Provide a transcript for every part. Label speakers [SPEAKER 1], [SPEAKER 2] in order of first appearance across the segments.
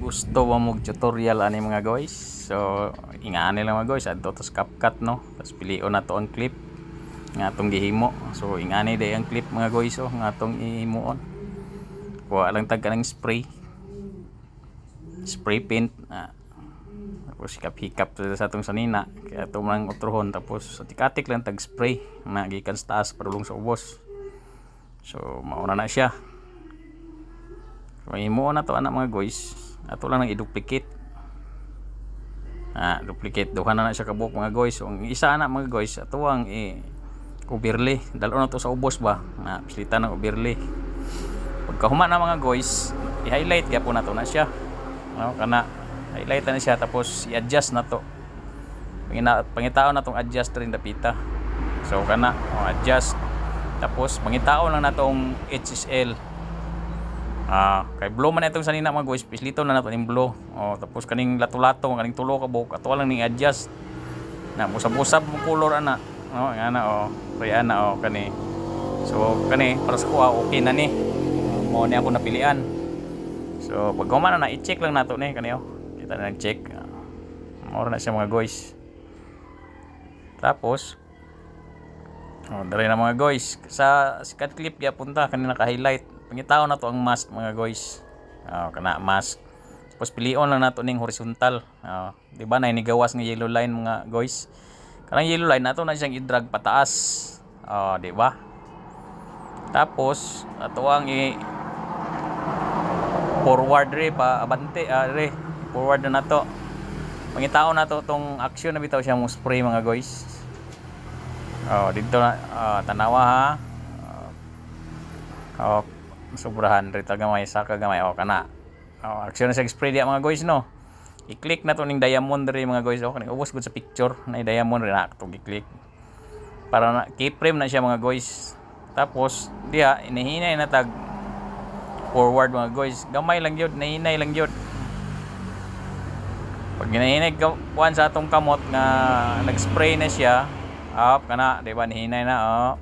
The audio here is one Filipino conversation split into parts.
[SPEAKER 1] gusto mo mag tutorial ani mga guys, so ingani lang mga guys adto to sa CapCut no, tapos pilion na to ang clip nga atong gihimo. So ingani day ang clip mga guys oh nga atong ihimuon. Kuha lang tag kanang spray paint tapos hikap sa atong sanina kaya ito man utrohon, tapos tikatik lang tag spray na gikan sa taas padulong sa ubos. So mauna na siya. So himuon na to anak mga guys, ato lang nang i-duplicate. Duplicate duha na siya kabuk mga guys. So ang isa anak mga guys ato ang overlay, dalo na to sa ubos ba pislita ng overlay. Pagkahuman na mga guys i-highlight kaya po na to na siya kana highlight na siya, tapos i-adjust na to pangitaon na tong adjust rin dapita. So kana adjust, tapos pangitaon lang na tong HSL kay blow man itong sanina mga guys, pislito na nato ning blow tapos kaning lato-lato kaning tulo ka buhok ato lang ning adjust na busab-busab mo color ana ana kaya ana kani. So kani para sa kuha okay na ni mo ni ako napilian. So pag humana na i-check lang nato ni kani kita na nag-check moro na siya mga guys. Tapos dali na mga guys sa cut clip ya punta kanina ka-highlight, pangitaw na to ang mask mga guys kana mask, tapos pilion lang nato ning horizontal di ba na inigawas nga yellow line mga guys. Kanang yellow line nato na siyang i-drag pataas di ba. Tapos ato ang forward re pa abante re forward na nato, pangitaon na to tong action na bitaw siya mo spray mga guys. Dito na tanawa ha sobrahan rito gamay saka gamay kana action na siya spray dia mga guys no. I-click na to ning diamond re mga guys kaning ubos gud sa picture na diamond re na to i-click para na keyframe na siya mga guys. Tapos diha inahinay na tag forward mga guys, gamay lang yun, nahinay lang yun. Pag ginahinay kuan sa atong kamot nga nag-spray na siya up kana di ba nahinay na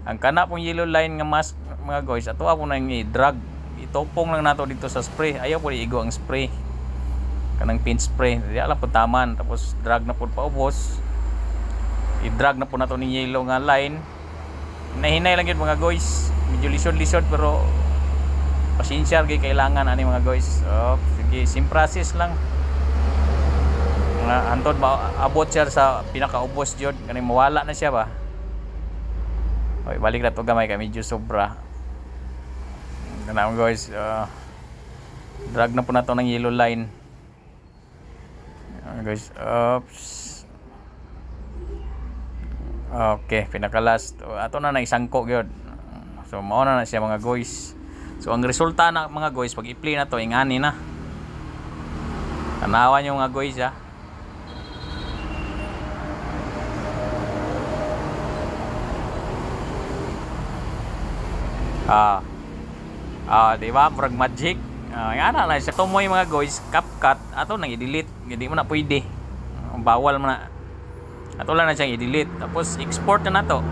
[SPEAKER 1] ang kana pong yellow line nga mask mga guys ato ako nang i-drag, itopong lang nato dito sa spray, ayaw po igo ang spray kanang paint spray di lang po taman, tapos drag na po paubos, i-drag na po nato ni yellow nga line, nahinay lang yun mga guys, medyo lisod pero pasensya kay kailangan ani mga guys. Sige, sim process lang antod ba abot siya sa pinakaubos jud kaning mawala na siya ba. Balik na to gamay kay medyo sobra kana mga guys. Drag na po na to ng yellow line guys. Okay, pinaka last ato na isangko gyud. So mao na siya mga guys. So ang resulta na mga guys pag i-play na to ingani na. Tanawan nyo mga guys di ba murag magic. Ngana na siya tumoy mga guys, CapCut ato nang i-delete, hindi mo na pwede. Bawal mo na. Ato lang na siyang i-delete tapos export na to.